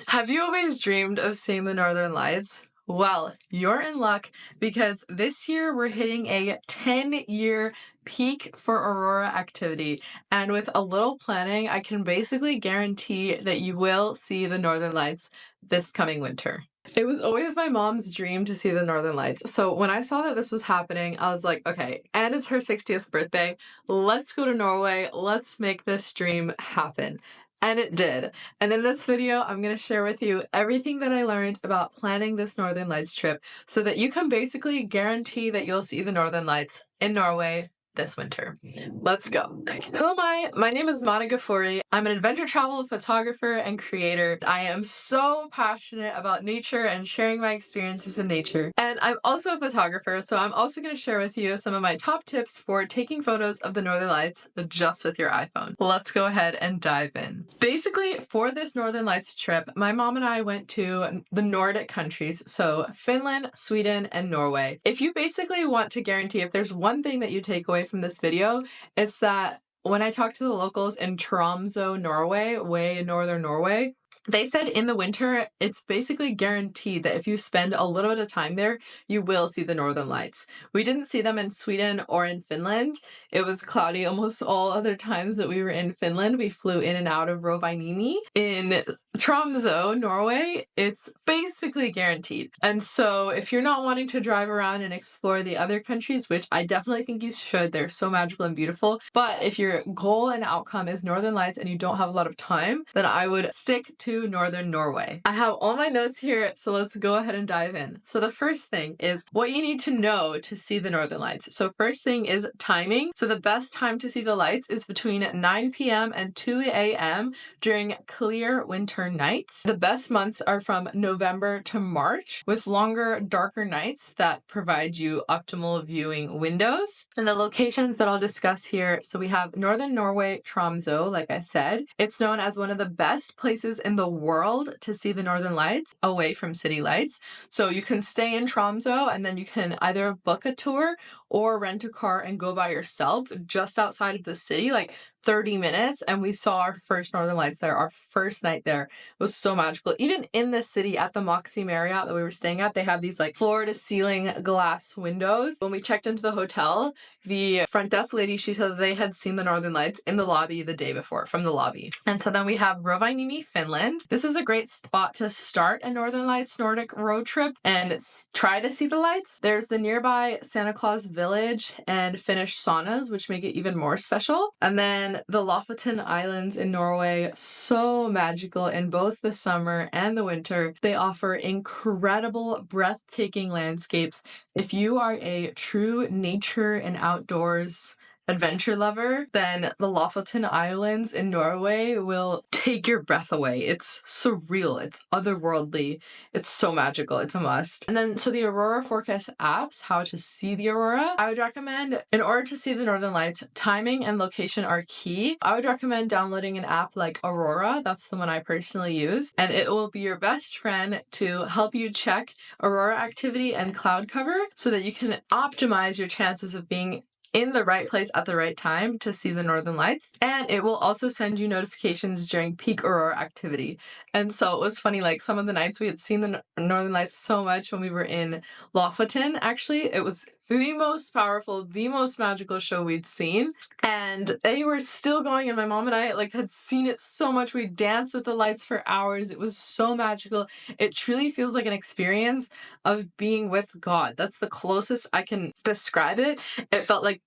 Have you always dreamed of seeing the Northern Lights? Well, you're in luck because this year we're hitting a 10-year peak for aurora activity. And with a little planning, I can basically guarantee that you will see the Northern Lights this coming winter. It was always my mom's dream to see the Northern Lights. So when I saw that this was happening, I was like, okay, and it's her 60th birthday. Let's go to Norway. Let's make this dream happen. And it did. And in this video, I'm going to share with you everything that I learned about planning this Northern Lights trip so that you can basically guarantee that you'll see the Northern Lights in Norway this winter. Let's go. Who am I? My name is Mahna Ghafori. I'm an adventure travel photographer and creator. I am so passionate about nature and sharing my experiences in nature. And I'm also a photographer, so I'm also going to share with you some of my top tips for taking photos of the Northern Lights just with your iPhone. Let's go ahead and dive in. Basically, for this Northern Lights trip, my mom and I went to the Nordic countries, so Finland, Sweden, and Norway. If you basically want to guarantee, if there's one thing that you take away from this video, it's that when I talked to the locals in Tromsø, Norway, way in northern Norway, they said in the winter, it's basically guaranteed that if you spend a little bit of time there, you will see the Northern Lights. We didn't see them in Sweden or in Finland. It was cloudy almost all other times that we were in Finland. We flew in and out of Rovaniemi. In Tromsø, Norway, it's basically guaranteed. And so if you're not wanting to drive around and explore the other countries, which I definitely think you should, they're so magical and beautiful. But if your goal and outcome is Northern Lights and you don't have a lot of time, then I would stick to northern Norway. I have all my notes here, so let's go ahead and dive in. So the first thing is what you need to know to see the Northern Lights. So first thing is timing. So the best time to see the lights is between 9 p.m. and 2 a.m. during clear winter nights. The best months are from November to March, with longer, darker nights that provide you optimal viewing windows. And the locations that I'll discuss here, so we have northern Norway, Tromsø, like I said. It's known as one of the best places in the world to see the Northern Lights away from city lights. So you can stay in Tromsø and then you can either book a tour or rent a car and go by yourself just outside of the city, like 30 minutes. And we saw our first Northern Lights there. Our first night there was so magical. Even in the city at the Moxie Marriott that we were staying at, they have these like floor to ceiling glass windows. When we checked into the hotel, the front desk lady, she said that they had seen the Northern Lights in the lobby the day before from the lobby. And so then we have Rovaniemi, Finland. This is a great spot to start a Northern Lights Nordic road trip and try to see the lights. There's the nearby Santa Claus Village and Finnish saunas, which make it even more special. And then the Lofoten Islands in Norway, so magical in both the summer and the winter. They offer incredible, breathtaking landscapes. If you are a true nature and outdoors adventure lover, then the Lofoten Islands in Norway will take your breath away. It's surreal. It's otherworldly. It's so magical. It's a must. And then, so the Aurora Forecast apps, how to see the aurora. I would recommend, in order to see the Northern Lights, timing and location are key. I would recommend downloading an app like Aurora. That's the one I personally use. And it will be your best friend to help you check aurora activity and cloud cover so that you can optimize your chances of being in the right place at the right time to see the Northern Lights. And it will also send you notifications during peak aurora activity. And so it was funny, like some of the nights we had seen the Northern Lights so much when we were in Lofoten. Actually, it was the most powerful, the most magical show we'd seen. And they were still going, and my mom and I like had seen it so much. We danced with the lights for hours. It was so magical. It truly feels like an experience of being with God. That's the closest I can describe it. It felt like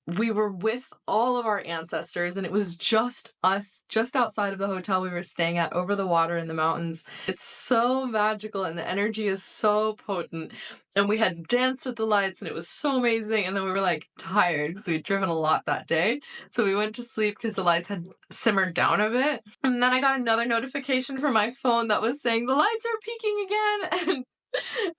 we were with all of our ancestors, and it was just us, just outside of the hotel we were staying at, over the water in the mountains. It's so magical, and the energy is so potent. And we had danced with the lights, and it was so amazing. And then we were like tired because we'd driven a lot that day. So we went to sleep because the lights had simmered down a bit. And then I got another notification from my phone that was saying the lights are peaking again.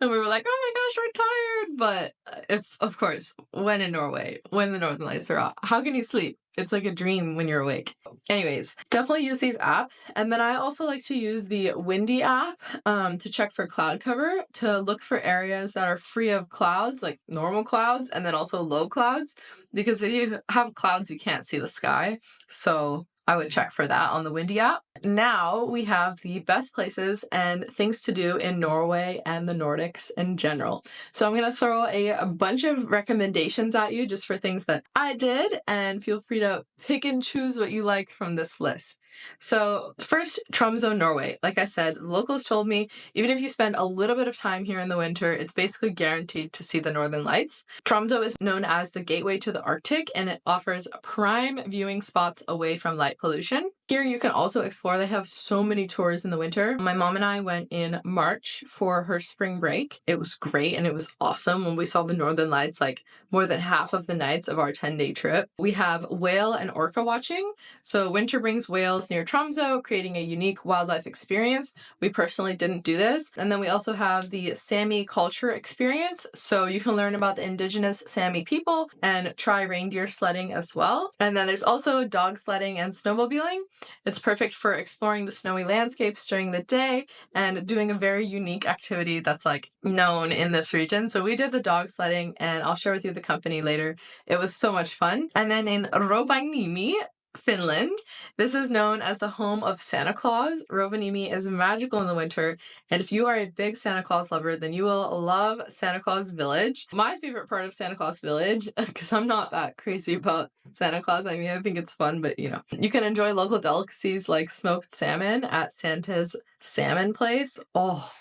And we were like, oh my gosh, we're tired. But if, of course, when in Norway, when the Northern Lights are out, how can you sleep? It's like a dream when you're awake. Anyways, definitely use these apps. And then I also like to use the Windy app to check for cloud cover, to look for areas that are free of clouds, like normal clouds, and then also low clouds. Because if you have clouds, you can't see the sky. So I would check for that on the Windy app. Now we have the best places and things to do in Norway and the Nordics in general. So I'm going to throw a bunch of recommendations at you just for things that I did, and feel free to pick and choose what you like from this list. So first, Tromsø, Norway. Like I said, locals told me even if you spend a little bit of time here in the winter, it's basically guaranteed to see the northern lights. Tromsø is known as the gateway to the Arctic, and it offers prime viewing spots away from light pollution. Here you can also explore. They have so many tours in the winter. My mom and I went in March for her spring break. It was great and it was awesome when we saw the northern lights like more than half of the nights of our 10-day trip. We have whale and orca watching. So winter brings whales near Tromsø, creating a unique wildlife experience. We personally didn't do this. And then we also have the Sami culture experience. So you can learn about the indigenous Sami people and try reindeer sledding as well. And then there's also dog sledding and snowmobiling. It's perfect for exploring the snowy landscapes during the day and doing a very unique activity that's like known in this region. So we did the dog sledding, and I'll share with you the company later. It was so much fun. And then in Rovaniemi, Finland. This is known as the home of Santa Claus. Rovaniemi is magical in the winter, and if you are a big Santa Claus lover, then you will love Santa Claus Village. My favorite part of Santa Claus Village, because I'm not that crazy about Santa Claus, I mean, I think it's fun, but you can enjoy local delicacies like smoked salmon at Santa's Salmon Place. Oh,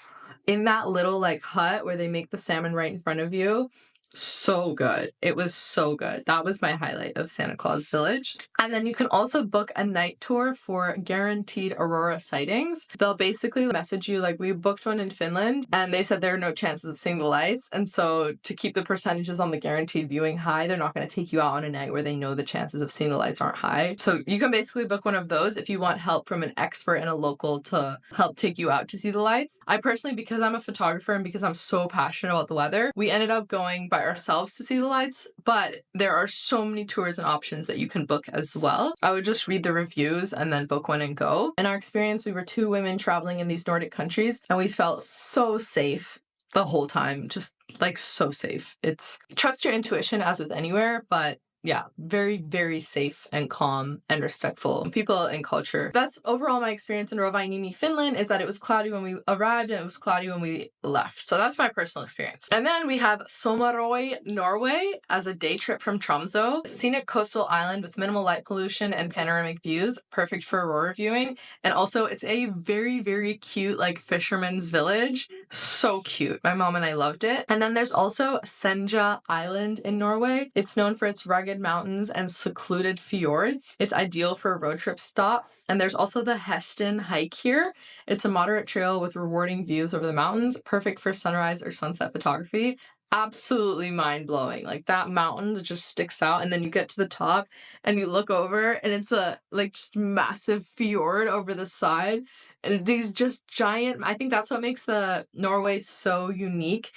in that little like hut where they make the salmon right in front of you. So good. It was so good. That was my highlight of Santa Claus Village. And then you can also book a night tour for guaranteed aurora sightings. They'll basically message you, like we booked one in Finland and they said there are no chances of seeing the lights. And so to keep the percentages on the guaranteed viewing high, they're not going to take you out on a night where they know the chances of seeing the lights aren't high. So you can basically book one of those if you want help from an expert and a local to help take you out to see the lights. I personally, because I'm a photographer and because I'm so passionate about the weather, we ended up going by ourselves to see the lights, but there are so many tours and options that you can book as well. I would just read the reviews and then book one and go. In our experience, we were 2 women traveling in these Nordic countries and we felt so safe the whole time, just like so safe. It's trust your intuition as with anywhere, but yeah, very, very safe and calm and respectful people and culture. That's overall my experience in Rovaniemi, Finland, is that it was cloudy when we arrived and it was cloudy when we left. So that's my personal experience. And then we have Somarøy, Norway as a day trip from Tromsø. Scenic coastal island with minimal light pollution and panoramic views, perfect for aurora viewing. And also it's a very, very cute like fisherman's village. So cute. My mom and I loved it. And then there's also Senja Island in Norway. It's known for its rugged mountains and secluded fjords. It's ideal for a road trip stop. And there's also the Heston hike here. It's a moderate trail with rewarding views over the mountains, perfect for sunrise or sunset photography. Absolutely mind-blowing. Like that mountain just sticks out, and then you get to the top and you look over and it's a like just massive fjord over the side. And these just giant, I think that's what makes the Norway so unique,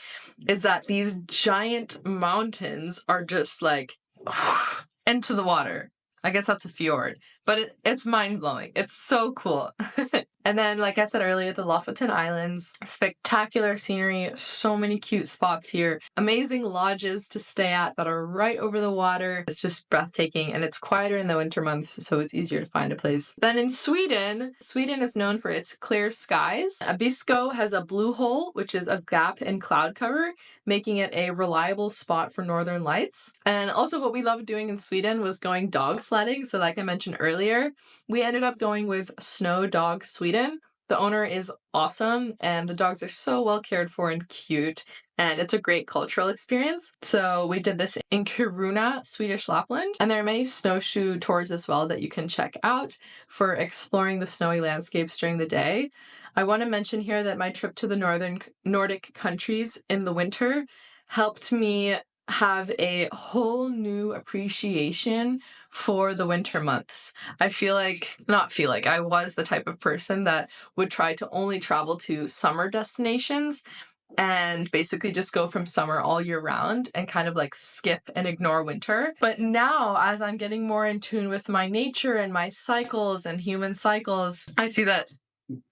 is that these giant mountains are just like into the water. I guess that's a fjord, but it's mind-blowing. It's so cool. And then, like I said earlier, the Lofoten Islands, spectacular scenery, so many cute spots here, amazing lodges to stay at that are right over the water. It's just breathtaking, and it's quieter in the winter months, so it's easier to find a place. Then in Sweden is known for its clear skies. Abisko has a blue hole, which is a gap in cloud cover, making it a reliable spot for northern lights. And also what we loved doing in Sweden was going dog sledding. So like I mentioned earlier, we ended up going with Snow Dog Sweden. The owner is awesome and the dogs are so well cared for and cute, and it's a great cultural experience. So we did this in Kiruna, Swedish Lapland, and there are many snowshoe tours as well that you can check out for exploring the snowy landscapes during the day. I want to mention here that my trip to the Nordic countries in the winter helped me have a whole new appreciation for the winter months. I was the type of person that would try to only travel to summer destinations and basically just go from summer all year round and kind of like skip and ignore winter. But now, as I'm getting more in tune with my nature and my cycles and human cycles, I see that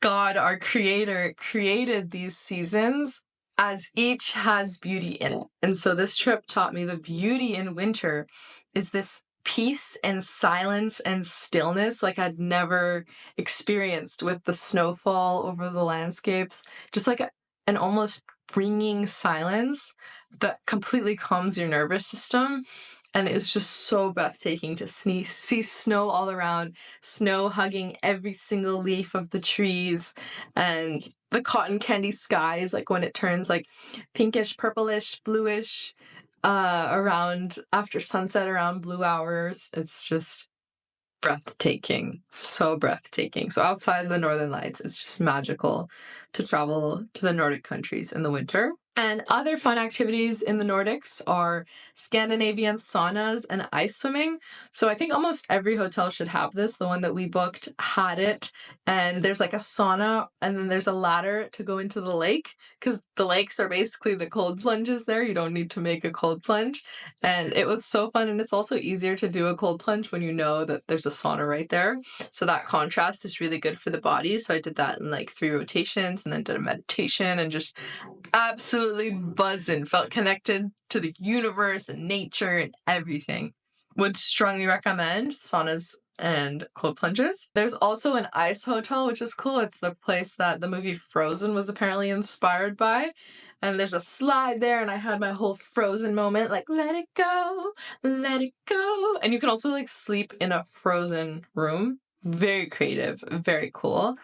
God, our creator, created these seasons as each has beauty in it. And so this trip taught me the beauty in winter is this peace and silence and stillness like I'd never experienced with the snowfall over the landscapes. Just like an almost ringing silence that completely calms your nervous system. And it's just so breathtaking to see snow all around, snow hugging every single leaf of the trees, and the cotton candy skies, like when it turns like pinkish, purplish, bluish, around after sunset, around blue hours. It's just breathtaking. So breathtaking. So outside of the Northern Lights, it's just magical to travel to the Nordic countries in the winter. And other fun activities in the Nordics are Scandinavian saunas and ice swimming. So I think almost every hotel should have this. The one that we booked had it. And there's like a sauna and then there's a ladder to go into the lake because the lakes are basically the cold plunges there. You don't need to make a cold plunge. And it was so fun. And it's also easier to do a cold plunge when you know that there's a sauna right there. So that contrast is really good for the body. So I did that in like 3 rotations and then did a meditation and just absolutely buzzing. Felt connected to the universe and nature and everything. Would strongly recommend saunas and cold plunges. There's also an ice hotel, which is cool. It's the place that the movie Frozen was apparently inspired by. And there's a slide there, and I had my whole Frozen moment, like, let it go, let it go. And you can also like sleep in a frozen room. Very creative, very cool.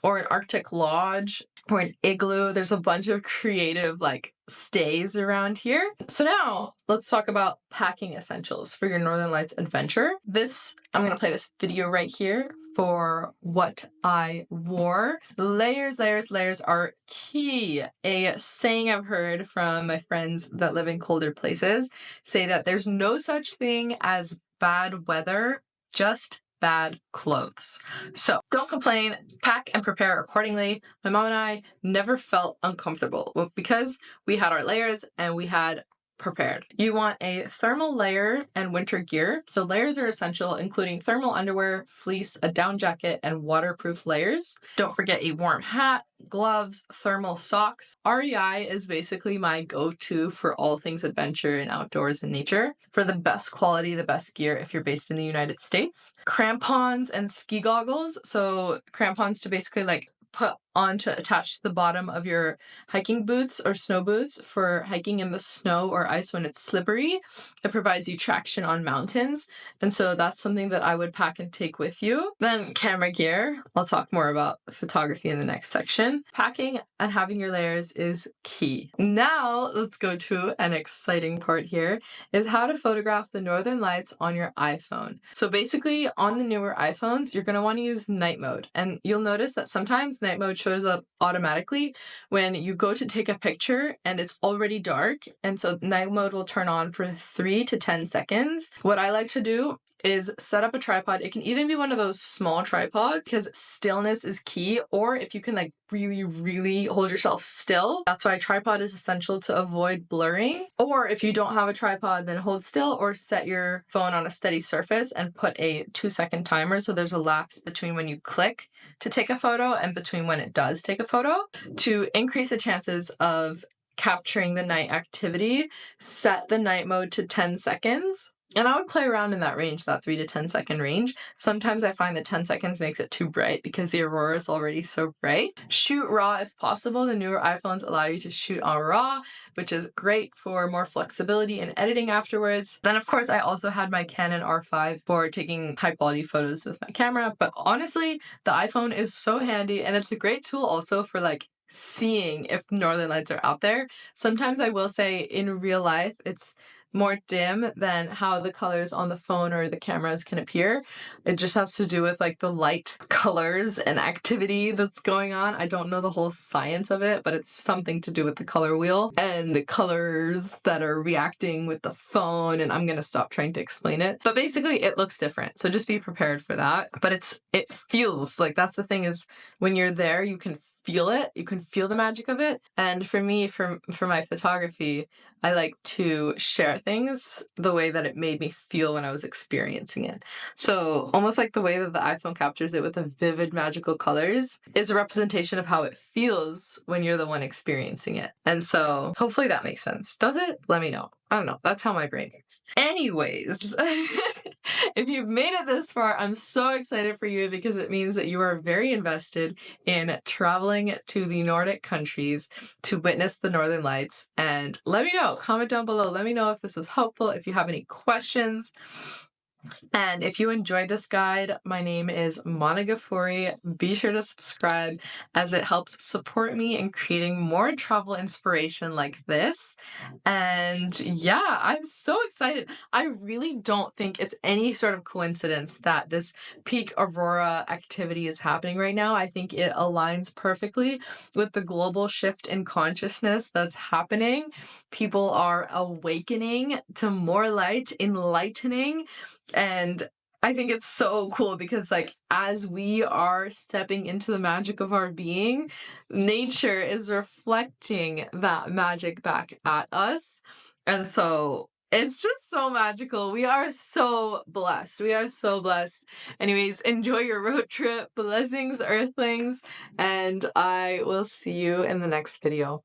Or an Arctic lodge or an igloo. There's a bunch of creative like stays around here. So now let's talk about packing essentials for your Northern Lights adventure. I'm going to play this video right here for what I wore. Layers, layers, layers are key. A saying I've heard from my friends that live in colder places say that there's no such thing as bad weather, just bad clothes. So don't complain, pack and prepare accordingly. My mom and I never felt uncomfortable because we had our layers and we had prepared. You want a thermal layer and winter gear. So layers are essential, including thermal underwear, fleece, a down jacket, and waterproof layers. Don't forget a warm hat, gloves, thermal socks. REI is basically my go-to for all things adventure and outdoors and nature. For the best quality, the best gear if you're based in the United States. Crampons and ski goggles. So crampons to basically like put on to attach to the bottom of your hiking boots or snow boots for hiking in the snow or ice when it's slippery. It provides you traction on mountains. And so that's something that I would pack and take with you. Then camera gear. I'll talk more about photography in the next section. Packing and having your layers is key. Now let's go to an exciting part here is how to photograph the Northern Lights on your iPhone. So basically on the newer iPhones, you're going to want to use night mode. And you'll notice that sometimes night mode shows up automatically when you go to take a picture and it's already dark. And so night mode will turn on for 3 to 10 seconds. What I like to do is set up a tripod. It can even be one of those small tripods because stillness is key, or if you can like really, really hold yourself still. That's why a tripod is essential to avoid blurring. Or if you don't have a tripod, then hold still or set your phone on a steady surface and put a 2-second timer so there's a lapse between when you click to take a photo and between when it does take a photo. To increase the chances of capturing the night activity, set the night mode to 10 seconds. And I would play around in that range, that 3 to 10 second range. Sometimes I find that 10 seconds makes it too bright because the aurora is already so bright. Shoot RAW if possible. The newer iPhones allow you to shoot on RAW, which is great for more flexibility in editing afterwards. Then of course I also had my Canon R5 for taking high quality photos with my camera. But honestly, the iPhone is so handy and it's a great tool also for like seeing if Northern Lights are out there. Sometimes I will say in real life, it's more dim than how the colors on the phone or the cameras can appear. It just has to do with like the light colors and activity that's going on. I don't know the whole science of it, but it's something to do with the color wheel and the colors that are reacting with the phone, and I'm gonna stop trying to explain it. But basically it looks different, so just be prepared for that. But it feels like, that's the thing, is when you're there you can feel it. You can feel the magic of it. And for me, for my photography, I like to share things the way that it made me feel when I was experiencing it. So almost like the way that the iPhone captures it with the vivid magical colors is a representation of how it feels when you're the one experiencing it. And so hopefully that makes sense. Does it? Let me know. I don't know. That's how my brain works. Anyways, If you've made it this far, I'm so excited for you because it means that you are very invested in traveling to the Nordic countries to witness the Northern Lights. And let me know, comment down below. Let me know if this was helpful, if you have any questions. And if you enjoyed this guide, my name is Mahna Ghafori. Be sure to subscribe as it helps support me in creating more travel inspiration like this. And yeah, I'm so excited. I really don't think it's any sort of coincidence that this peak aurora activity is happening right now. I think it aligns perfectly with the global shift in consciousness that's happening. People are awakening to more light, enlightening, and I think it's so cool because, like, as we are stepping into the magic of our being, nature is reflecting that magic back at us. And so it's just so magical. We are so blessed. We are so blessed. Anyways, enjoy your road trip. Blessings, Earthlings. And I will see you in the next video.